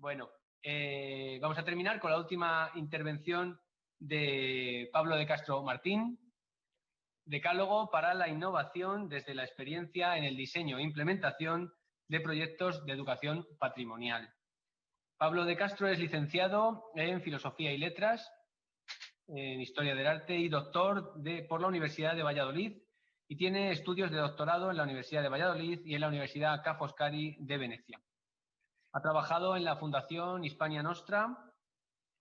Bueno, vamos a terminar con la última intervención de Pablo de Castro Martín, Decálogo para la innovación desde la experiencia en el diseño e implementación de proyectos de educación patrimonial. Pablo de Castro es licenciado en Filosofía y Letras, en Historia del Arte y doctor por la Universidad de Valladolid y tiene estudios de doctorado en la Universidad de Valladolid y en la Universidad Ca' Foscari de Venecia. Ha trabajado en la Fundación Hispania Nostra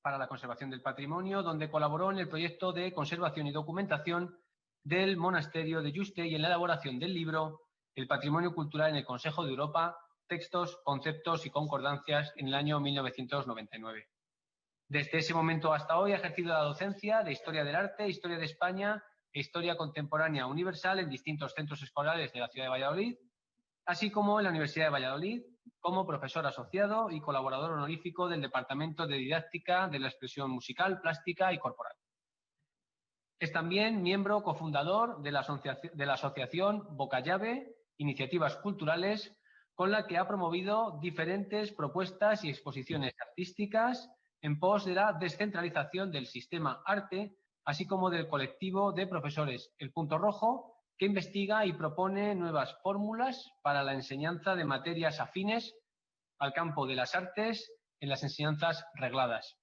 para la conservación del patrimonio, donde colaboró en el proyecto de conservación y documentación del monasterio de Yuste y en la elaboración del libro El patrimonio cultural en el Consejo de Europa, textos, conceptos y concordancias en el año 1999. Desde ese momento hasta hoy ha ejercido la docencia de Historia del Arte, Historia de España e Historia Contemporánea Universal en distintos centros escolares de la ciudad de Valladolid, así como en la Universidad de Valladolid, como profesor asociado y colaborador honorífico del Departamento de Didáctica de la Expresión Musical, Plástica y Corporal. Es también miembro cofundador de la asociación Bocallave, Iniciativas Culturales, con la que ha promovido diferentes propuestas y exposiciones artísticas en pos de la descentralización del sistema arte, así como del colectivo de profesores El Punto Rojo, que investiga y propone nuevas fórmulas para la enseñanza de materias afines al campo de las artes en las enseñanzas regladas.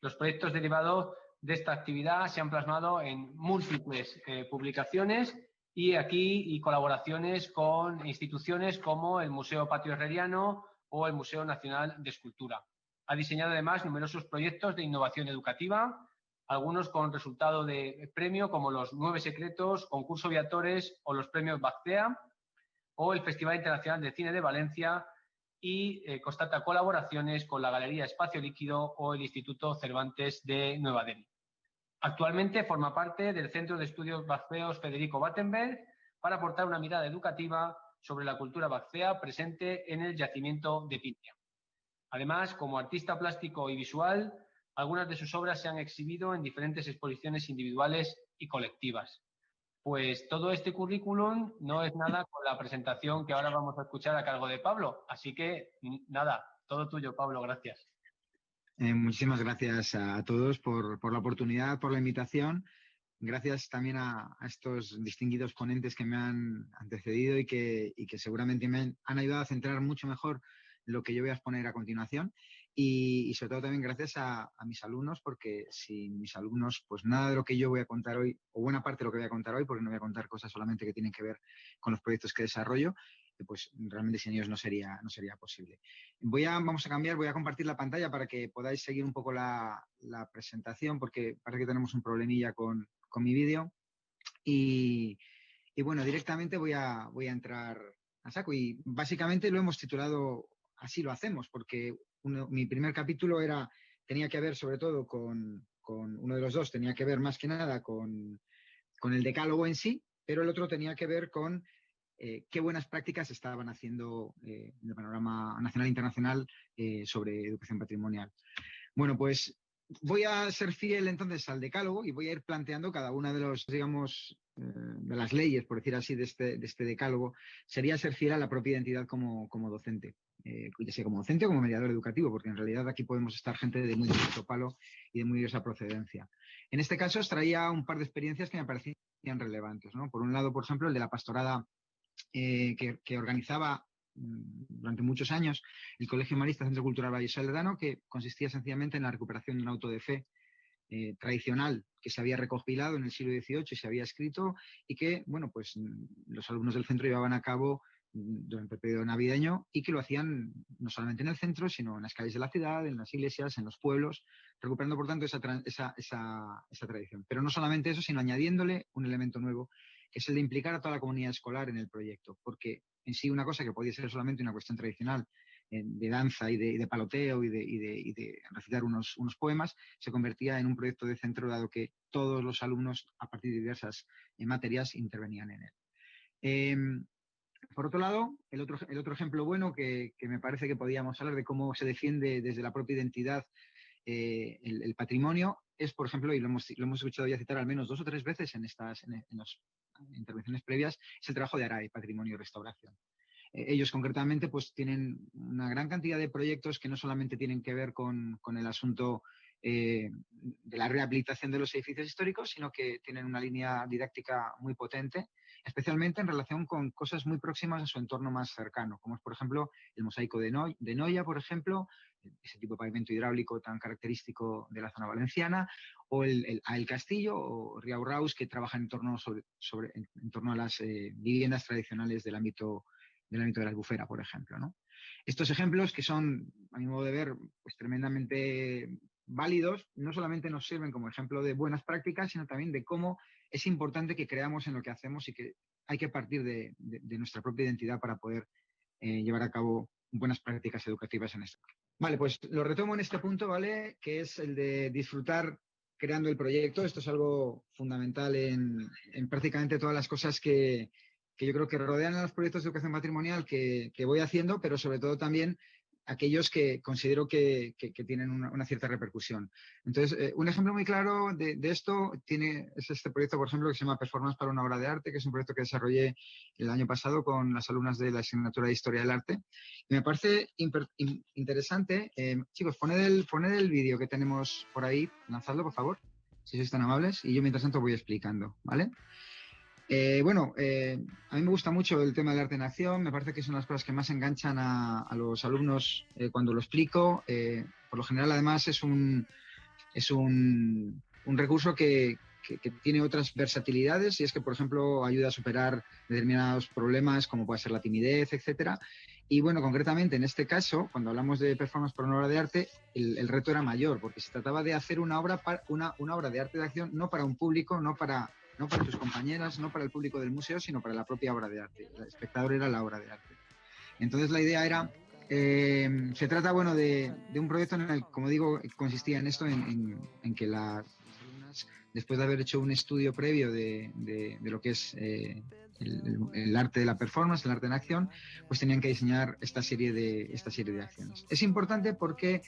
Los proyectos derivados de esta actividad se han plasmado en múltiples publicaciones y colaboraciones con instituciones como el Museo Patio Herreriano o el Museo Nacional de Escultura. Ha diseñado además numerosos proyectos de innovación educativa, algunos con resultado de premio como los 9 secretos, concurso Viatores o los premios Bactea o el Festival Internacional de Cine de Valencia y constata colaboraciones con la Galería Espacio Líquido o el Instituto Cervantes de Nueva Delhi. Actualmente forma parte del Centro de Estudios Bacceos Federico Battenberg para aportar una mirada educativa sobre la cultura baccea presente en el yacimiento de Pitia. Además, como artista plástico y visual, algunas de sus obras se han exhibido en diferentes exposiciones individuales y colectivas. Pues todo este currículum no es nada con la presentación que ahora vamos a escuchar a cargo de Pablo. Así que, nada, todo tuyo, Pablo, gracias. Muchísimas gracias a todos por la oportunidad, por la invitación. Gracias también a estos distinguidos ponentes que me han antecedido y que seguramente me han ayudado a centrar mucho mejor lo que yo voy a exponer a continuación y sobre todo también gracias a mis alumnos, porque sin mis alumnos pues nada de lo que yo voy a contar hoy, o buena parte de lo que voy a contar hoy, porque no voy a contar cosas solamente que tienen que ver con los proyectos que desarrollo, pues realmente sin ellos no sería posible. Vamos a cambiar, voy a compartir la pantalla para que podáis seguir un poco la presentación, porque parece que tenemos un problemilla con mi vídeo y bueno, directamente voy a entrar a saco y básicamente lo hemos titulado Así lo hacemos, porque mi primer capítulo tenía que ver sobre todo con uno de los dos, tenía que ver más que nada con el decálogo en sí, pero el otro tenía que ver con qué buenas prácticas estaban haciendo en el panorama nacional e internacional sobre educación patrimonial. Bueno, pues voy a ser fiel entonces al decálogo y voy a ir planteando cada una de los, digamos, de las leyes, por decir así, de este decálogo, sería ser fiel a la propia identidad como docente, ya sea como docente o como mediador educativo, porque en realidad aquí podemos estar gente de muy diverso palo y de muy diversa procedencia. En este caso os traía un par de experiencias que me parecían relevantes, ¿no? Por un lado, por ejemplo, el de la pastorada que organizaba durante muchos años el Colegio Marista Centro Cultural Valle Soledano, que consistía sencillamente en la recuperación de un auto de fe tradicional que se había recopilado en el siglo XVIII y se había escrito y que, bueno, pues los alumnos del centro llevaban a cabo durante el periodo navideño y que lo hacían no solamente en el centro, sino en las calles de la ciudad, en las iglesias, en los pueblos, recuperando, por tanto, esa tradición. Pero no solamente eso, sino añadiéndole un elemento nuevo, que es el de implicar a toda la comunidad escolar en el proyecto, porque en sí una cosa que podía ser solamente una cuestión tradicional de danza y de paloteo y de recitar unos poemas, se convertía en un proyecto de centro, dado que todos los alumnos, a partir de diversas materias, intervenían en él. Por otro lado, el otro ejemplo bueno que me parece que podíamos hablar de cómo se defiende desde la propia identidad el patrimonio es, por ejemplo, y lo hemos escuchado ya citar al menos 2 o 3 veces en las intervenciones previas, es el trabajo de ARAE, Patrimonio y Restauración. ellos concretamente pues tienen una gran cantidad de proyectos que no solamente tienen que ver con el asunto de la rehabilitación de los edificios históricos, sino que tienen una línea didáctica muy potente, especialmente en relación con cosas muy próximas a su entorno más cercano, como es, por ejemplo, el mosaico de Noia, por ejemplo, ese tipo de pavimento hidráulico tan característico de la zona valenciana, o el Castillo o Riau Raus, que trabaja en torno, en torno a las viviendas tradicionales del ámbito de la albufera, por ejemplo, ¿no? Estos ejemplos, que son, a mi modo de ver, pues tremendamente válidos, no solamente nos sirven como ejemplo de buenas prácticas, sino también de cómo es importante que creamos en lo que hacemos y que hay que partir de nuestra propia identidad para poder llevar a cabo buenas prácticas educativas en esto. Vale, pues lo retomo en este punto, ¿vale? Que es el de disfrutar creando el proyecto. Esto es algo fundamental en prácticamente todas las cosas que yo creo que rodean a los proyectos de educación patrimonial que voy haciendo, pero sobre todo también aquellos que considero que tienen una cierta repercusión. Entonces, un ejemplo muy claro de esto es este proyecto, por ejemplo, que se llama Performance para una obra de arte, que es un proyecto que desarrollé el año pasado con las alumnas de la asignatura de Historia del Arte. Y me parece interesante. Chicos, poned el vídeo que tenemos por ahí, lanzadlo, por favor, si sois tan amables, y yo mientras tanto voy explicando, ¿vale? A mí me gusta mucho el tema del arte en acción, me parece que son las cosas que más enganchan a los alumnos cuando lo explico. Por lo general, además, es un recurso que tiene otras versatilidades, y es que, por ejemplo, ayuda a superar determinados problemas como puede ser la timidez, etcétera. Y bueno, concretamente en este caso, cuando hablamos de performance para una obra de arte, el reto era mayor, porque se trataba de hacer una obra de arte de acción, no para un público, no para tus compañeras, no para el público del museo, sino para la propia obra de arte. El espectador era la obra de arte. Entonces la idea era, se trata de un proyecto en el, como digo, consistía en esto, en que las alumnas, después de haber hecho un estudio previo de lo que es el arte de la performance, el arte en acción, pues tenían que diseñar esta serie de acciones. Es importante porque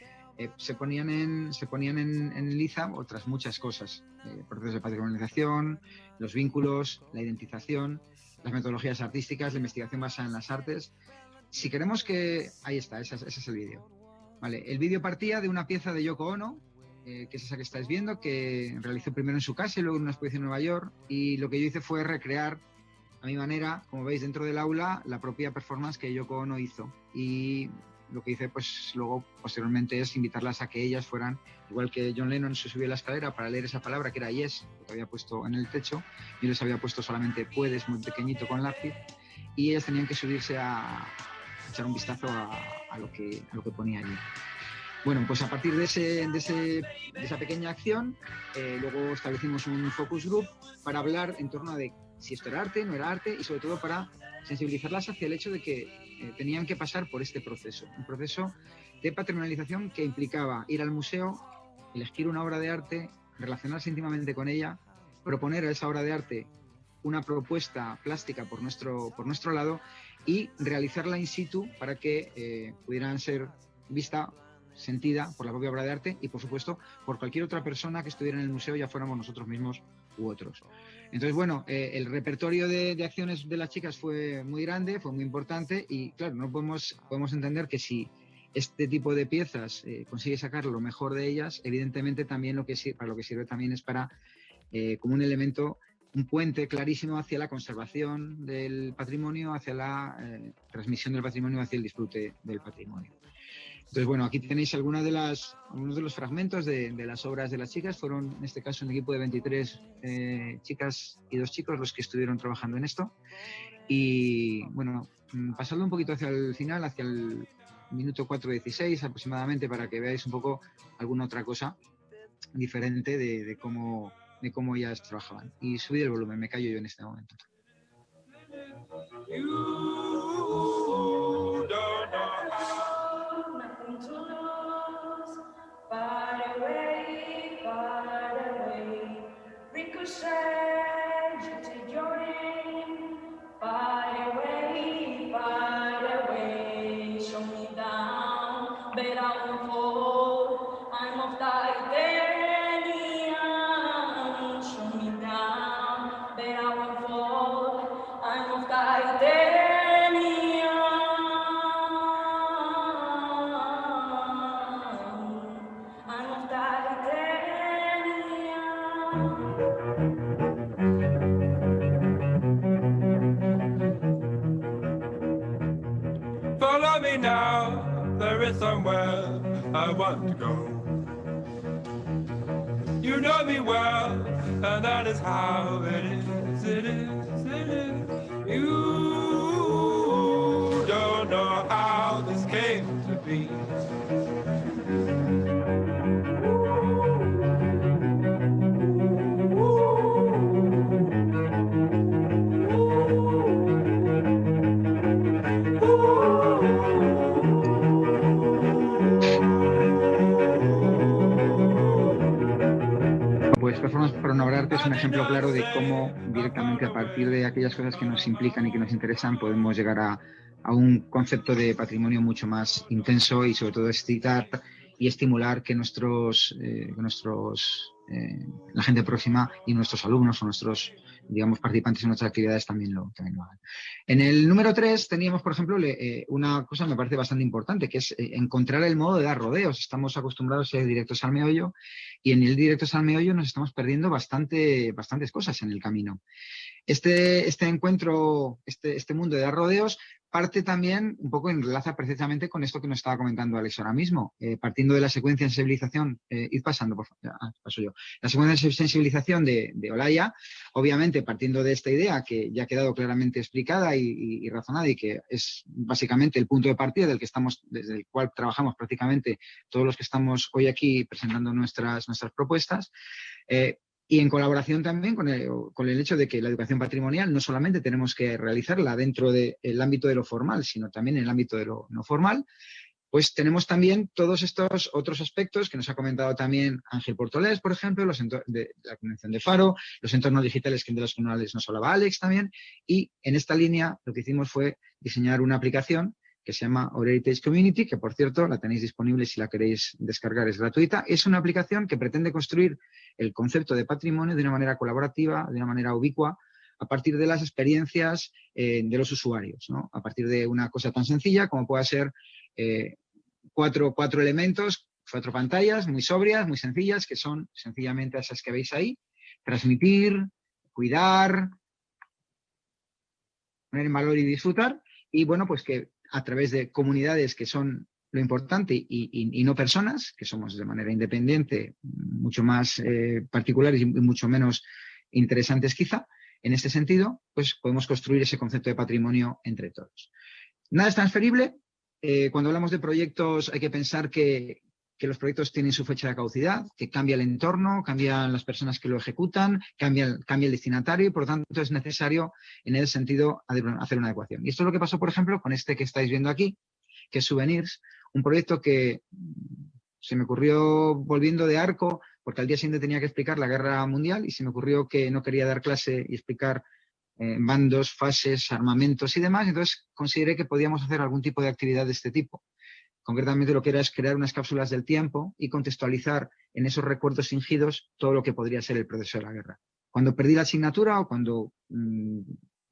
se ponían en liza otras muchas cosas, procesos de patrimonialización, los vínculos, la identización, las metodologías artísticas, la investigación basada en las artes. Si queremos que... Ahí está, ese es el vídeo. Vale, el vídeo partía de una pieza de Yoko Ono, que es esa que estáis viendo, que realizó primero en su casa y luego en una exposición en Nueva York, y lo que yo hice fue recrear a mi manera, como veis dentro del aula, la propia performance que Yoko Ono hizo. Y lo que hice pues luego posteriormente es invitarlas a que ellas fueran, igual que John Lennon se subió a la escalera para leer esa palabra que era yes, que había puesto en el techo, yo les había puesto solamente puedes muy pequeñito con lápiz, y ellas tenían que subirse a echar un vistazo a lo que ponía allí. Bueno, pues a partir de esa pequeña acción, luego establecimos un focus group para hablar en torno a de si esto era arte, no era arte, y sobre todo para sensibilizarlas hacia el hecho de que tenían que pasar por este proceso, un proceso de patrimonialización que implicaba ir al museo, elegir una obra de arte, relacionarse íntimamente con ella, proponer a esa obra de arte una propuesta plástica por nuestro lado y realizarla in situ para que pudieran ser vista, sentida por la propia obra de arte y, por supuesto, por cualquier otra persona que estuviera en el museo, ya fuéramos nosotros mismos u otros. Entonces, bueno, el repertorio de acciones de las chicas fue muy grande, fue muy importante y, claro, no podemos entender que si este tipo de piezas consigue sacar lo mejor de ellas, evidentemente también para lo que sirve también es para, como un elemento, un puente clarísimo hacia la conservación del patrimonio, hacia la transmisión del patrimonio, hacia el disfrute del patrimonio. Entonces, bueno, aquí tenéis algunos de los fragmentos de las obras de las chicas. Fueron, en este caso, un equipo de 23 chicas y 2 chicos los que estuvieron trabajando en esto. Y, bueno, pasando un poquito hacia el final, hacia el minuto 4:16 aproximadamente, para que veáis un poco alguna otra cosa diferente de cómo ellas trabajaban. Y subid el volumen, me callo yo en este momento. is somewhere I want to go. You know me well, and that is how it is, it is, it is. You don't know how this came to be. Pues Performance for Arte es un ejemplo claro de cómo directamente a partir de aquellas cosas que nos implican y que nos interesan podemos llegar a un concepto de patrimonio mucho más intenso y sobre todo excitar y estimular que la gente próxima y nuestros alumnos o nuestros, digamos, participantes en nuestras actividades también lo hagan. En el número 3 teníamos, por ejemplo, una cosa que me parece bastante importante, que es encontrar el modo de dar rodeos. Estamos acostumbrados a ir directos al meollo y en el directos al meollo nos estamos perdiendo bastantes cosas en el camino. Este encuentro, este mundo de dar rodeos, parte también un poco enlaza precisamente con esto que nos estaba comentando Alex ahora mismo, partiendo de la secuencia de sensibilización, id pasando, por favor, paso yo, la secuencia de sensibilización de Olaya, obviamente partiendo de esta idea que ya ha quedado claramente explicada y razonada y que es básicamente el punto de partida desde el cual trabajamos prácticamente todos los que estamos hoy aquí presentando nuestras propuestas, y en colaboración también con el hecho de que la educación patrimonial no solamente tenemos que realizarla dentro del ámbito de lo formal, sino también en el ámbito de lo no formal, pues tenemos también todos estos otros aspectos que nos ha comentado también Ángel Portolés, por ejemplo, de la Convención de Faro, los entornos digitales de los que nos hablaba Alex también, y en esta línea lo que hicimos fue diseñar una aplicación que se llama Our Heritage Community, que por cierto la tenéis disponible si la queréis descargar, es gratuita. Es una aplicación que pretende construir el concepto de patrimonio de una manera colaborativa, de una manera ubicua, a partir de las experiencias de los usuarios, ¿no? A partir de una cosa tan sencilla como pueda ser cuatro elementos, 4 pantallas muy sobrias, muy sencillas, que son sencillamente esas que veis ahí: transmitir, cuidar, poner en valor y disfrutar, y bueno, pues que a través de comunidades que son lo importante y no personas, que somos de manera independiente, mucho más particulares y mucho menos interesantes quizá, en este sentido, pues podemos construir ese concepto de patrimonio entre todos. Nada es transferible. Cuando hablamos de proyectos hay que pensar que los proyectos tienen su fecha de caducidad, que cambia el entorno, cambian las personas que lo ejecutan, cambia el destinatario y por lo tanto es necesario en ese sentido hacer una adecuación. Y esto es lo que pasó, por ejemplo, con este que estáis viendo aquí, que es Souvenirs, un proyecto que se me ocurrió volviendo de Arco, porque al día siguiente tenía que explicar la guerra mundial y se me ocurrió que no quería dar clase y explicar bandos, fases, armamentos y demás, entonces consideré que podíamos hacer algún tipo de actividad de este tipo. Concretamente lo que era es crear unas cápsulas del tiempo y contextualizar en esos recuerdos fingidos todo lo que podría ser el proceso de la guerra. Cuando perdí la asignatura o cuando,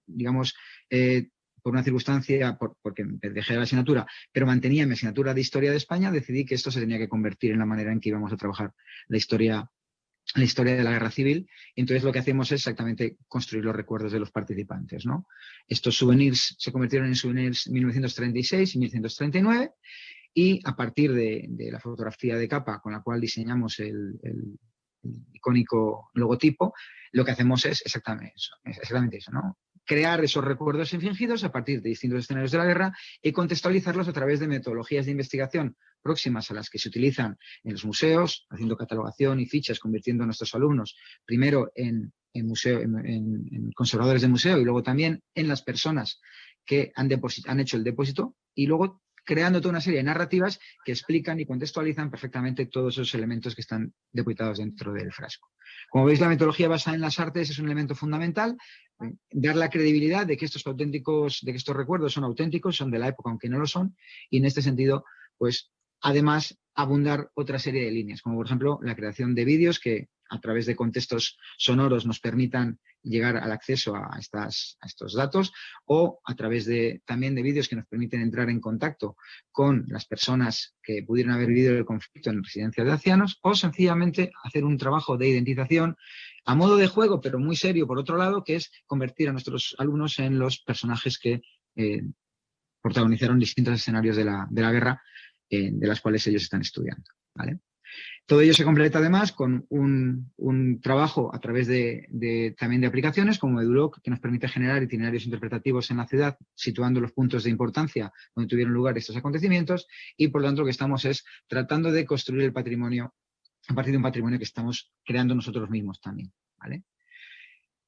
digamos, por una circunstancia, porque dejé la asignatura, pero mantenía mi asignatura de Historia de España, decidí que esto se tenía que convertir en la manera en que íbamos a trabajar la historia de la guerra civil. Entonces lo que hacemos es exactamente construir los recuerdos de los participantes, ¿no? Estos souvenirs se convirtieron en souvenirs 1936 y 1939 y a partir de la fotografía de capa con la cual diseñamos el icónico logotipo, lo que hacemos es exactamente eso, ¿no? Crear esos recuerdos fingidos a partir de distintos escenarios de la guerra y contextualizarlos a través de metodologías de investigación próximas a las que se utilizan en los museos, haciendo catalogación y fichas, convirtiendo a nuestros alumnos primero en conservadores de museo y luego también en las personas que han hecho el depósito y luego creando toda una serie de narrativas que explican y contextualizan perfectamente todos esos elementos que están depositados dentro del frasco. Como veis, la metodología basada en las artes es un elemento fundamental, dar la credibilidad de que estos recuerdos son auténticos, son de la época aunque no lo son, y en este sentido, pues además abundar otra serie de líneas, como por ejemplo la creación de vídeos que a través de contextos sonoros nos permitan llegar al acceso a estos datos, o a través también de vídeos que nos permiten entrar en contacto con las personas que pudieron haber vivido el conflicto en residencias de ancianos, o sencillamente hacer un trabajo de identificación a modo de juego, pero muy serio por otro lado, que es convertir a nuestros alumnos en los personajes que protagonizaron distintos escenarios de la guerra de las cuales ellos están estudiando, ¿vale? Todo ello se completa además con un trabajo a través también de aplicaciones como EduLoc, que nos permite generar itinerarios interpretativos en la ciudad, situando los puntos de importancia donde tuvieron lugar estos acontecimientos, y por lo tanto lo que estamos es tratando de construir el patrimonio a partir de un patrimonio que estamos creando nosotros mismos también, ¿vale?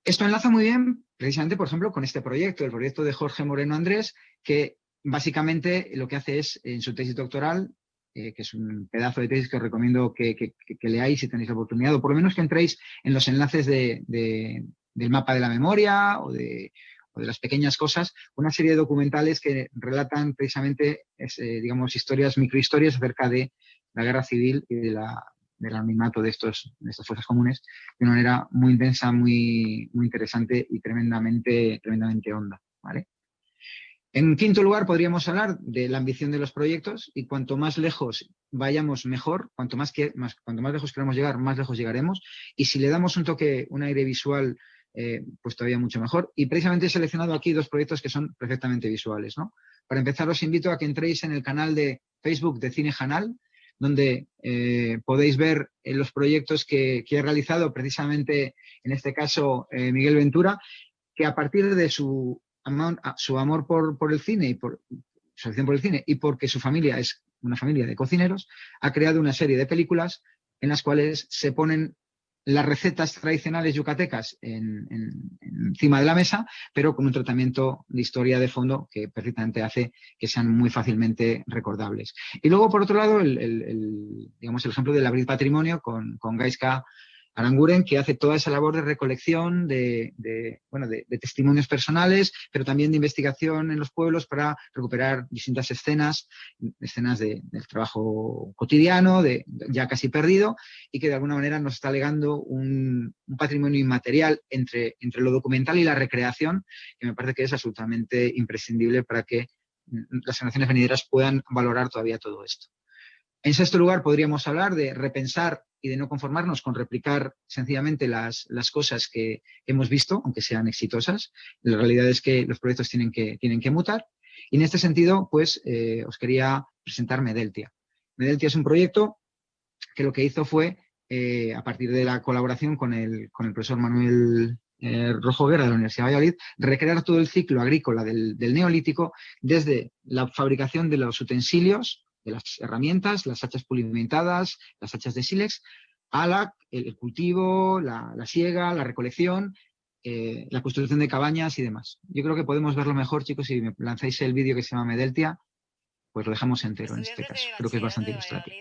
Esto enlaza muy bien, precisamente, por ejemplo, con este proyecto, el proyecto de Jorge Moreno Andrés, que básicamente lo que hace es, en su tesis doctoral, que es un pedazo de tesis que os recomiendo que leáis si tenéis la oportunidad, o por lo menos que entréis en los enlaces del mapa de la memoria o de las pequeñas cosas, una serie de documentales que relatan precisamente, digamos, microhistorias acerca de la guerra civil y del anonimato de estas fuerzas comunes de una manera muy intensa, muy, muy interesante y tremendamente honda, ¿vale? En quinto lugar, podríamos hablar de la ambición de los proyectos, y cuanto más lejos vayamos, mejor. Cuanto más lejos queramos llegar, más lejos llegaremos. Y si le damos un aire visual, pues todavía mucho mejor. Y precisamente he seleccionado aquí 2 proyectos que son perfectamente visuales, ¿no? Para empezar, os invito a que entréis en el canal de Facebook de Cine Janal, donde podéis ver los proyectos que he realizado, precisamente en este caso Miguel Ventura, que a partir de su amor por el cine y por su afición por el cine, y porque su familia es una familia de cocineros, ha creado una serie de películas en las cuales se ponen las recetas tradicionales yucatecas encima de la mesa, pero con un tratamiento de historia de fondo que perfectamente hace que sean muy fácilmente recordables. Y luego, por otro lado, digamos, el ejemplo del Abrir Patrimonio con Gaizka Aranguren, que hace toda esa labor de recolección de testimonios personales, pero también de investigación en los pueblos para recuperar distintas escenas del trabajo cotidiano, ya casi perdido, y que de alguna manera nos está legando un patrimonio inmaterial entre lo documental y la recreación, que me parece que es absolutamente imprescindible para que las generaciones venideras puedan valorar todavía todo esto. En sexto lugar, podríamos hablar de repensar y de no conformarnos con replicar sencillamente las cosas que hemos visto, aunque sean exitosas. La realidad es que los proyectos tienen que mutar. Y en este sentido, pues, os quería presentar Medeltia. Medeltia es un proyecto que lo que hizo fue, a partir de la colaboración con el profesor Manuel Rojo Guerra de la Universidad de Valladolid, recrear todo el ciclo agrícola del Neolítico, desde la fabricación de los utensilios, de las herramientas, las hachas pulimentadas, las hachas de sílex, a el cultivo, la siega, la recolección, la construcción de cabañas y demás. Yo creo que podemos verlo mejor, chicos, si me lanzáis el vídeo que se llama Medeltia, pues lo dejamos entero en este caso. Creo que es bastante ilustrativo.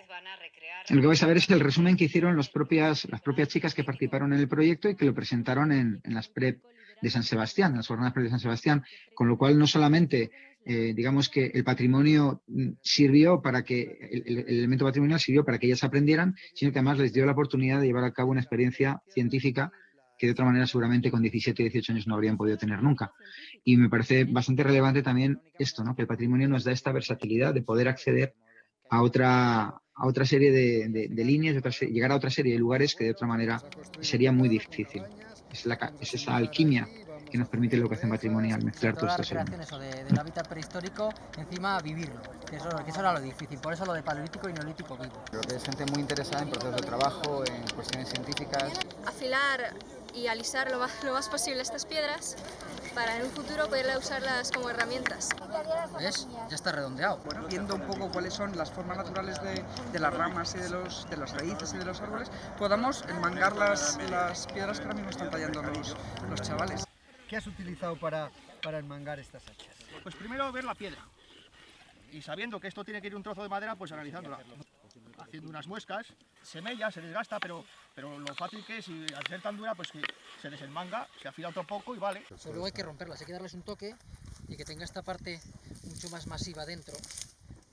Lo que vais a ver es el resumen que hicieron las propias chicas que participaron en el proyecto y que lo presentaron en las PREP de San Sebastián, en las jornadas PREP de San Sebastián, con lo cual no solamente digamos que el patrimonio sirvió para que, el elemento patrimonial sirvió para que ellas aprendieran, sino que además les dio la oportunidad de llevar a cabo una experiencia científica que de otra manera seguramente con 17 y 18 años no habrían podido tener nunca. Y me parece bastante relevante también esto, ¿no? Que el patrimonio nos da esta versatilidad de poder acceder a otra serie de líneas, llegar a otra serie de lugares que de otra manera sería muy difícil. Es esa alquimia que nos permite la educación patrimonial, mezclar todos estos elementos. O del hábitat prehistórico, encima vivirlo, que eso era lo difícil, por eso lo de paleolítico y neolítico vivo. Creo que es gente muy interesada en procesos de trabajo, en cuestiones científicas. Afilar y alisar lo más posible estas piedras para en un futuro poder usarlas como herramientas. ¿Ves? Ya está redondeado. Bueno, viendo un poco cuáles son las formas naturales de las ramas y de las raíces y de los árboles, podamos enmangar las piedras que ahora mismo están tallando los chavales. ¿Qué has utilizado para enmangar estas hachas? Pues primero ver la piedra y sabiendo que esto tiene que ir un trozo de madera, pues analizándola, haciendo unas muescas, se mella, se desgasta, pero lo fácil que es, y al ser tan dura, pues que se desenmanga, se afila otro poco y vale. Pero luego hay que romperlas, hay que darles un toque y que tenga esta parte mucho más masiva dentro,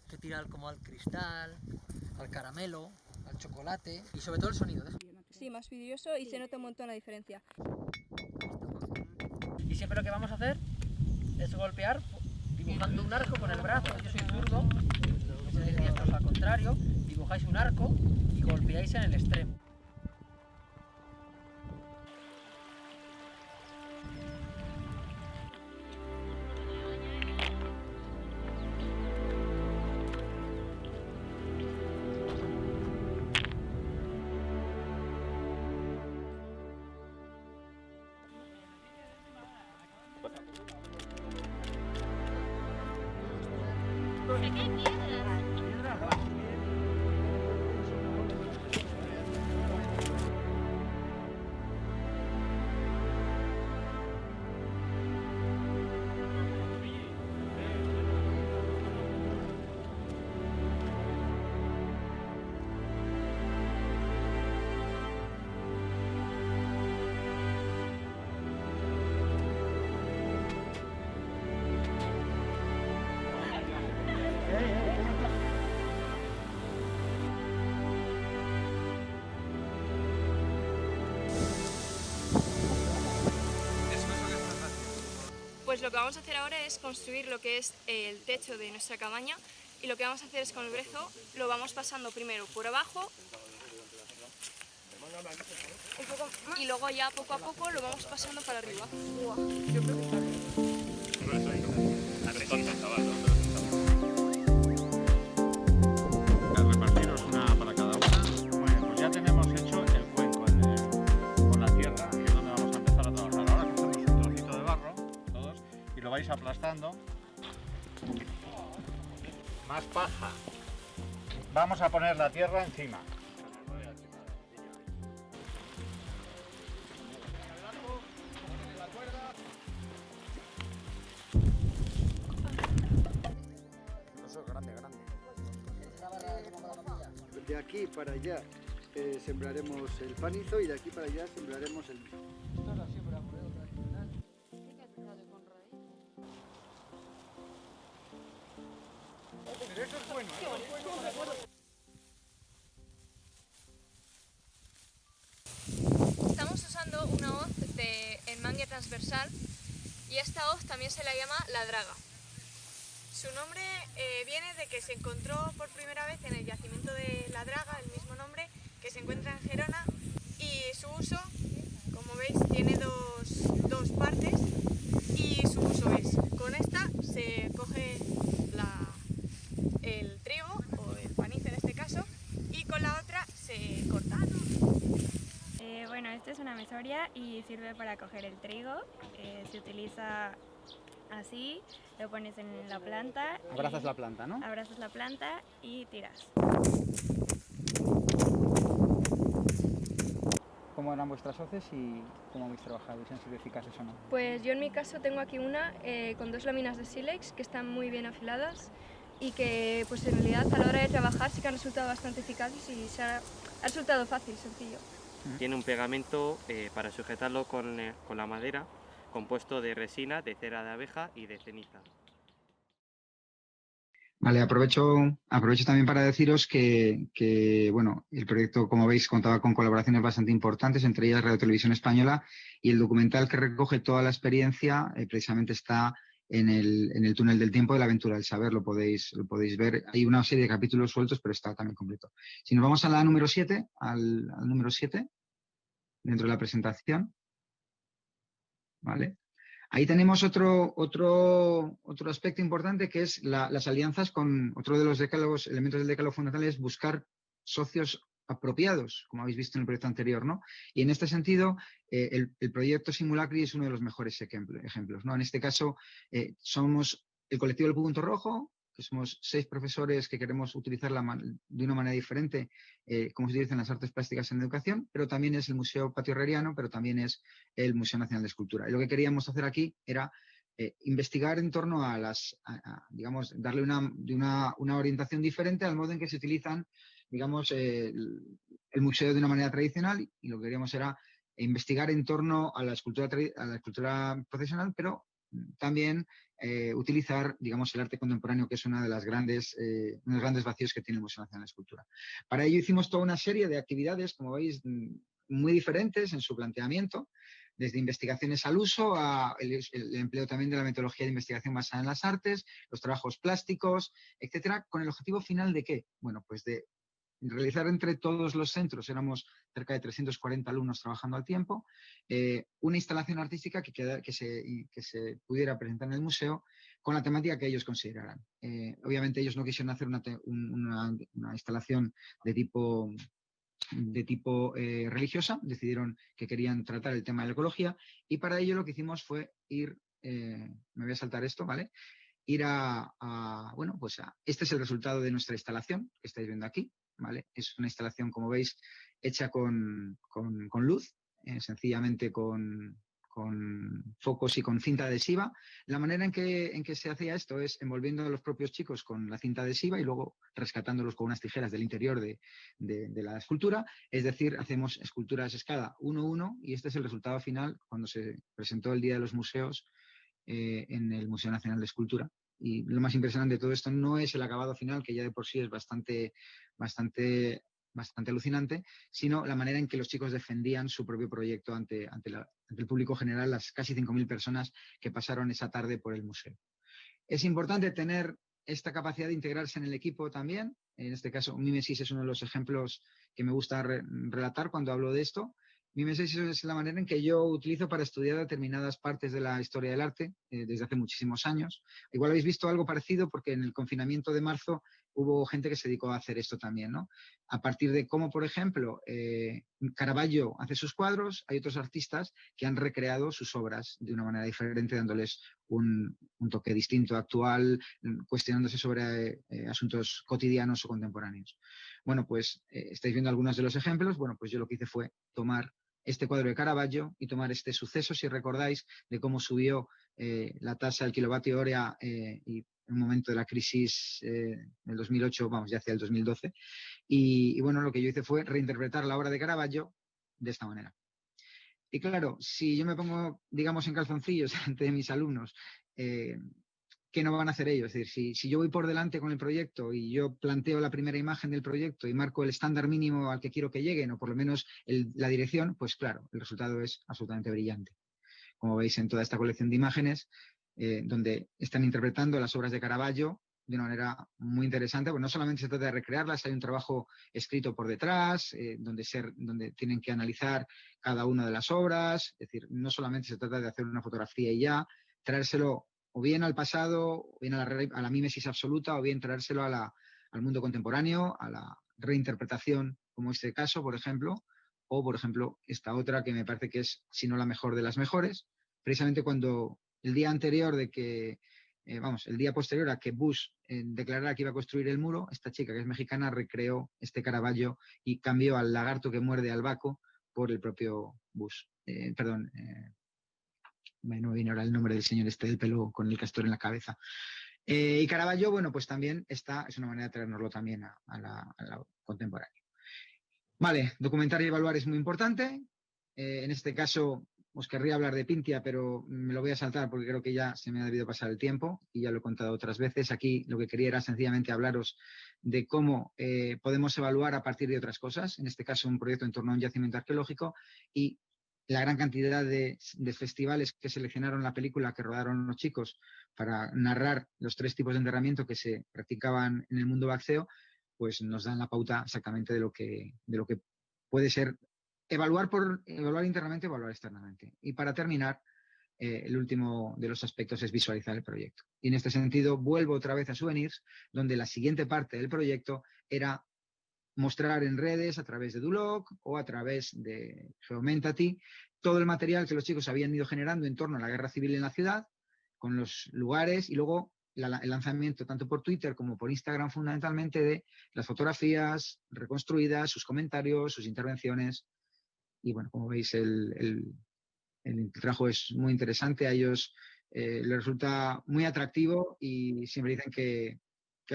que tira como al cristal, al caramelo, al chocolate y sobre todo el sonido. Sí, más vidrioso y se nota un montón la diferencia. Y siempre lo que vamos a hacer es golpear dibujando un arco con el brazo. Yo soy zurdo, es decir, diestros al contrario, dibujáis un arco y golpeáis en el extremo. Pues lo que vamos a hacer ahora es construir lo que es el techo de nuestra cabaña, y lo que vamos a hacer es con el brezo lo vamos pasando primero por abajo un poco más, y luego ya poco a poco lo vamos pasando para arriba. Repartiros una para cada una. Bueno, pues ya tenemos hecho el cuenco con la tierra, que es donde vamos a empezar a trabajar. Ahora cogemos un trocito de barro, todos, y lo vais aplastando. Más paja. Vamos a poner la tierra encima. De aquí para allá sembraremos el panizo y de aquí para allá sembraremos el mijo. Esto es la siembra modelo tradicional. Pero eso es bueno, Estamos usando una hoz de enmangue transversal, y esta hoz también se la llama la draga. Su nombre viene de que se encontró por primera vez en el yacimiento de La Draga, el mismo nombre, que se encuentra en Gerona, y su uso, como veis, tiene dos partes, y su uso es, con esta se coge el trigo, o el panizo en este caso, y con la otra se corta. Bueno, esta es una mesoria y sirve para coger el trigo. Se utiliza así, lo pones en la planta. Abrazas la planta, ¿no? Abrazas la planta y tiras. ¿Cómo eran vuestras hoces y cómo habéis trabajado? ¿Y si han sido eficaces o no? Pues yo en mi caso tengo aquí una con 2 láminas de sílex que están muy bien afiladas, y que pues en realidad a la hora de trabajar sí que han resultado bastante eficaces, y ha resultado fácil, sencillo. Tiene un pegamento para sujetarlo con la madera, compuesto de resina, de cera de abeja y de ceniza. Vale, aprovecho también para deciros que, bueno, el proyecto, como veis, contaba con colaboraciones bastante importantes, entre ellas Radio Televisión Española, y el documental que recoge toda la experiencia precisamente está en el túnel del tiempo de la aventura del saber, lo podéis ver. Hay una serie de capítulos sueltos, pero está también completo. Si nos vamos a la número 7, al número 7, dentro de la presentación, ¿vale? Ahí tenemos otro aspecto importante, que es las alianzas con otro de los elementos del decálogo fundamental, es buscar socios apropiados, como habéis visto en el proyecto anterior, ¿no? Y en este sentido, el proyecto Simulacri es uno de los mejores ejemplos, ¿no? En este caso, somos el colectivo del Punto Rojo, que somos 6 profesores que queremos utilizarla de una manera diferente, como se utilizan las artes plásticas en educación, pero también es el Museo Patio Herreriano, pero también es el Museo Nacional de Escultura. Y lo que queríamos hacer aquí era investigar en torno a digamos, darle una orientación diferente al modo en que se utilizan, digamos, el museo de una manera tradicional, y lo que queríamos era investigar en torno a la escultura profesional, pero también utilizar, digamos, el arte contemporáneo, que es uno de los grandes vacíos que tiene el Museo Nacional de Escultura. Para ello hicimos toda una serie de actividades, como veis, muy diferentes en su planteamiento, desde investigaciones al uso, a el empleo también de la metodología de investigación basada en las artes, los trabajos plásticos, etcétera, con el objetivo final de ¿qué? Bueno, pues de realizar entre todos los centros, éramos cerca de 340 alumnos trabajando al tiempo, una instalación artística que se pudiera presentar en el museo con la temática que ellos consideraran. Obviamente ellos no quisieron hacer una instalación de tipo religiosa, decidieron que querían tratar el tema de la ecología, y para ello lo que hicimos fue me voy a saltar esto, ¿vale? ir bueno, pues este es el resultado de nuestra instalación que estáis viendo aquí, ¿vale? Es una instalación, como veis, hecha con luz, sencillamente con focos y con cinta adhesiva. La manera en que se hacía esto es envolviendo a los propios chicos con la cinta adhesiva y luego rescatándolos con unas tijeras del interior de la escultura. Es decir, hacemos esculturas a escala 1:1 y este es el resultado final cuando se presentó el Día de los Museos en el Museo Nacional de Escultura. Y lo más impresionante de todo esto no es el acabado final, que ya de por sí es bastante alucinante, sino la manera en que los chicos defendían su propio proyecto ante el público general, las casi 5.000 personas que pasaron esa tarde por el museo. Es importante tener esta capacidad de integrarse en el equipo también. En este caso, Mimesis es uno de los ejemplos que me gusta relatar cuando hablo de esto. Mimesis es la manera en que yo utilizo para estudiar determinadas partes de la historia del arte desde hace muchísimos años. Igual habéis visto algo parecido porque en el confinamiento de marzo hubo gente que se dedicó a hacer esto también, ¿no? A partir de cómo, por ejemplo, Caravaggio hace sus cuadros, hay otros artistas que han recreado sus obras de una manera diferente, dándoles un toque distinto, actual, cuestionándose sobre asuntos cotidianos o contemporáneos. Bueno, pues estáis viendo algunos de los ejemplos. Bueno, pues yo lo que hice fue tomar este cuadro de Caravaggio y tomar este suceso, si recordáis, de cómo subió la tasa del kilovatio hora y en un momento de la crisis del 2008, vamos, ya hacia el 2012. Y bueno, lo que yo hice fue reinterpretar la obra de Caravaggio de esta manera. Y claro, si yo me pongo, digamos, en calzoncillos ante mis alumnos, ¿qué no van a hacer ellos? Es decir, si yo voy por delante con el proyecto y yo planteo la primera imagen del proyecto y marco el estándar mínimo al que quiero que lleguen, o por lo menos la dirección, pues claro, el resultado es absolutamente brillante. Como veis en toda esta colección de imágenes, donde están interpretando las obras de Caravaggio de una manera muy interesante. Pues no solamente se trata de recrearlas, hay un trabajo escrito por detrás, donde tienen que analizar cada una de las obras. Es decir, no solamente se trata de hacer una fotografía y ya, traérselo o bien al pasado, o bien a la mímesis absoluta, o bien traérselo al mundo contemporáneo, a la reinterpretación, como este caso, por ejemplo, o, por ejemplo, esta otra que me parece que es, si no la mejor de las mejores, precisamente cuando el día anterior de que, el día posterior a que Bush declarara que iba a construir el muro, esta chica que es mexicana recreó este Caravaggio y cambió al lagarto que muerde al Baco por el propio Bush. No viene ahora el nombre del señor este del pelo con el castor en la cabeza. Y Caravaggio, bueno, pues también es una manera de traernoslo también a la contemporánea. Vale, documentar y evaluar es muy importante. En este caso os querría hablar de Pintia, pero me lo voy a saltar porque creo que ya se me ha debido pasar el tiempo y ya lo he contado otras veces. Aquí lo que quería era sencillamente hablaros de cómo podemos evaluar a partir de otras cosas, en este caso un proyecto en torno a un yacimiento arqueológico y la gran cantidad de festivales que seleccionaron la película que rodaron los chicos para narrar los 3 tipos de enterramiento que se practicaban en el mundo váxeo, pues nos dan la pauta exactamente de lo que puede ser evaluar internamente, evaluar externamente. Y para terminar, el último de los aspectos es visualizar el proyecto. Y en este sentido vuelvo otra vez a Souvenirs, donde la siguiente parte del proyecto era mostrar en redes, a través de Duloc o a través de Geomentati, todo el material que los chicos habían ido generando en torno a la guerra civil en la ciudad, con los lugares y luego el lanzamiento tanto por Twitter como por Instagram fundamentalmente de las fotografías reconstruidas, sus comentarios, sus intervenciones. Y bueno, como veis el trabajo es muy interesante, a ellos les resulta muy atractivo y siempre dicen que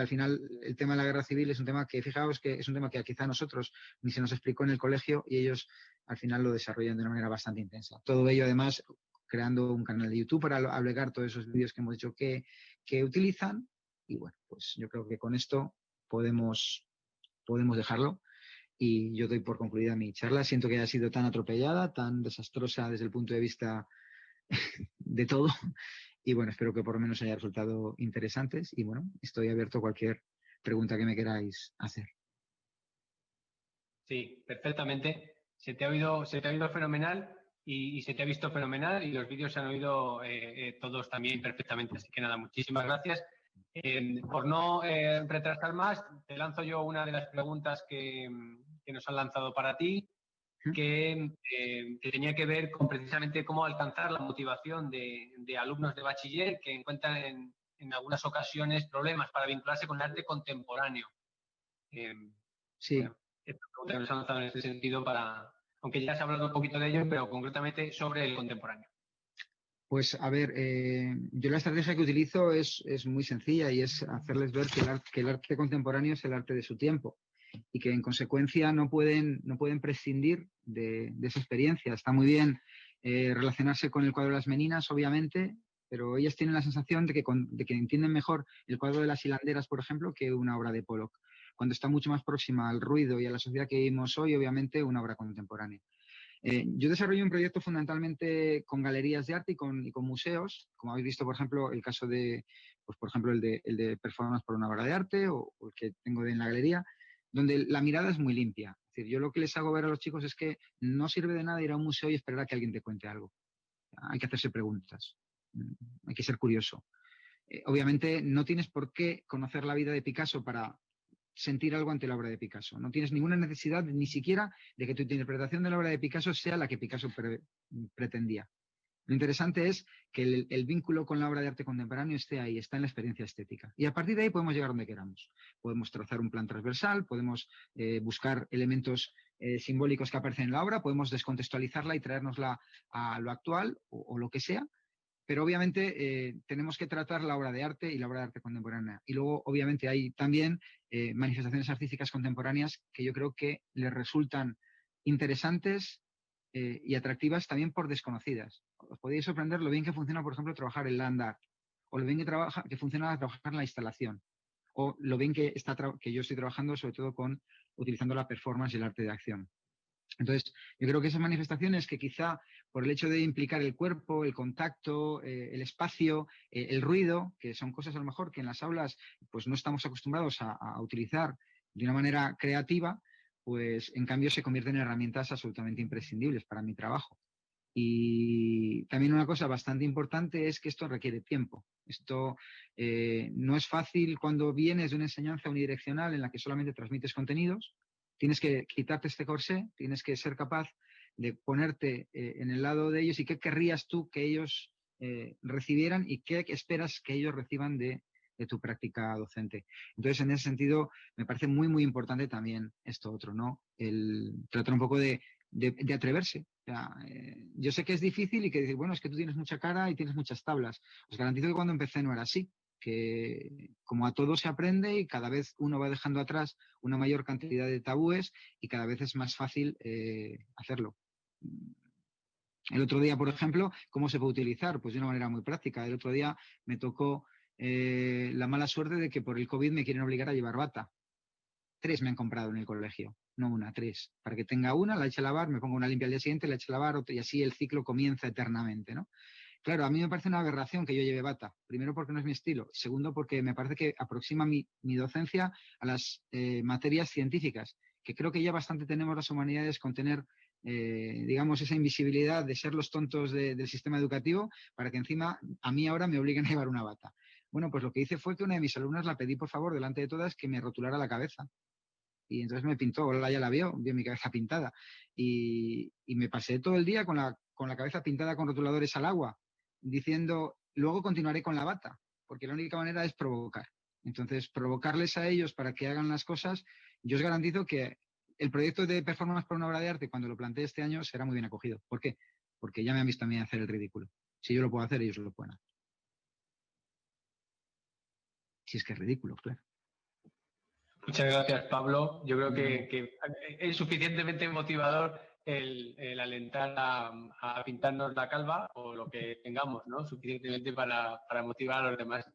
al final el tema de la guerra civil es un tema que, fijaos que es un tema que quizá a nosotros ni se nos explicó en el colegio y ellos al final lo desarrollan de una manera bastante intensa. Todo ello además creando un canal de YouTube para albergar todos esos vídeos que hemos dicho que utilizan y bueno, pues yo creo que con esto podemos dejarlo y yo doy por concluida mi charla. Siento que haya sido tan atropellada, tan desastrosa desde el punto de vista de todo. Y bueno, espero que por lo menos haya resultado interesantes y bueno, estoy abierto a cualquier pregunta que me queráis hacer. Sí, perfectamente. Se te ha oído fenomenal y se te ha visto fenomenal y los vídeos se han oído todos también perfectamente. Así que nada, muchísimas gracias. Por no retrasar más, te lanzo yo una de las preguntas que nos han lanzado para ti, que tenía que ver con precisamente cómo alcanzar la motivación de alumnos de bachiller que encuentran en algunas ocasiones problemas para vincularse con el arte contemporáneo. Sí. Bueno, esta pregunta que nos ha lanzado en este sentido, aunque ya se ha hablado un poquito de ello, pero concretamente sobre el contemporáneo. Pues a ver, yo la estrategia que utilizo es muy sencilla y es hacerles ver que el arte contemporáneo es el arte de su tiempo y que en consecuencia no pueden prescindir de esa experiencia. Está muy bien relacionarse con el cuadro de las Meninas, obviamente, pero ellas tienen la sensación de que entienden mejor el cuadro de las hilanderas, por ejemplo, que una obra de Pollock, cuando está mucho más próxima al ruido y a la sociedad que vivimos hoy, obviamente, una obra contemporánea. Yo desarrollo un proyecto fundamentalmente con galerías de arte y con museos, como habéis visto, por ejemplo, el caso de, pues, por ejemplo, el de Performance por una obra de arte o el que tengo en la galería, donde la mirada es muy limpia. Es decir, yo lo que les hago ver a los chicos es que no sirve de nada ir a un museo y esperar a que alguien te cuente algo. Hay que hacerse preguntas, hay que ser curioso. Obviamente no tienes por qué conocer la vida de Picasso para sentir algo ante la obra de Picasso. No tienes ninguna necesidad ni siquiera de que tu interpretación de la obra de Picasso sea la que Picasso pretendía. Lo interesante es que el vínculo con la obra de arte contemporáneo esté ahí, está en la experiencia estética. Y a partir de ahí podemos llegar donde queramos. Podemos trazar un plan transversal, podemos buscar elementos simbólicos que aparecen en la obra, podemos descontextualizarla y traérnosla a lo actual o lo que sea. Pero obviamente tenemos que tratar la obra de arte y la obra de arte contemporánea. Y luego, obviamente, hay también manifestaciones artísticas contemporáneas que yo creo que les resultan interesantes y atractivas también por desconocidas. Os podéis sorprender lo bien que funciona, por ejemplo, trabajar el land art, o lo bien que funciona trabajar la instalación, o lo bien que yo estoy trabajando sobre todo utilizando la performance y el arte de acción. Entonces, yo creo que esas manifestaciones que quizá por el hecho de implicar el cuerpo, el contacto, el espacio, el ruido, que son cosas a lo mejor que en las aulas pues no estamos acostumbrados a utilizar de una manera creativa, pues en cambio se convierten en herramientas absolutamente imprescindibles para mi trabajo. Y también una cosa bastante importante es que esto requiere tiempo. Esto no es fácil cuando vienes de una enseñanza unidireccional en la que solamente transmites contenidos. Tienes que quitarte este corsé, tienes que ser capaz de ponerte en el lado de ellos y qué querrías tú que ellos recibieran y qué esperas que ellos reciban de tu práctica docente. Entonces, en ese sentido, me parece muy, muy importante también esto otro, ¿no? El tratar un poco de atreverse. O sea, yo sé que es difícil y que decir, bueno, es que tú tienes mucha cara y tienes muchas tablas. Os garantizo que cuando empecé no era así, que como a todo se aprende y cada vez uno va dejando atrás una mayor cantidad de tabúes y cada vez es más fácil hacerlo. El otro día, por ejemplo, ¿cómo se puede utilizar? Pues de una manera muy práctica. El otro día me tocó la mala suerte de que por el COVID me quieren obligar a llevar bata. 3 me han comprado en el colegio, no una, 3. Para que tenga una, la eche a lavar, me pongo una limpia al día siguiente, la eche a lavar, otra, y así el ciclo comienza eternamente, ¿no? Claro, a mí me parece una aberración que yo lleve bata. Primero porque no es mi estilo. Segundo porque me parece que aproxima mi docencia a las materias científicas, que creo que ya bastante tenemos las humanidades con tener, digamos, esa invisibilidad de ser los tontos del sistema educativo para que encima a mí ahora me obliguen a llevar una bata. Bueno, pues lo que hice fue que una de mis alumnas la pedí, por favor, delante de todas, que me rotulara la cabeza. Y entonces me pintó, la ya la vio mi cabeza pintada. Y me pasé todo el día con la cabeza pintada con rotuladores al agua, diciendo, luego continuaré con la bata, porque la única manera es provocar. Entonces, provocarles a ellos para que hagan las cosas, yo os garantizo que el proyecto de Performance por una obra de arte, cuando lo planteé este año, será muy bien acogido. ¿Por qué? Porque ya me han visto a mí hacer el ridículo. Si yo lo puedo hacer, ellos lo pueden hacer. Si es que es ridículo, claro. Muchas gracias, Pablo. Yo creo que es suficientemente motivador el alentar a pintarnos la calva o lo que tengamos, ¿no? Suficientemente para motivar a los demás.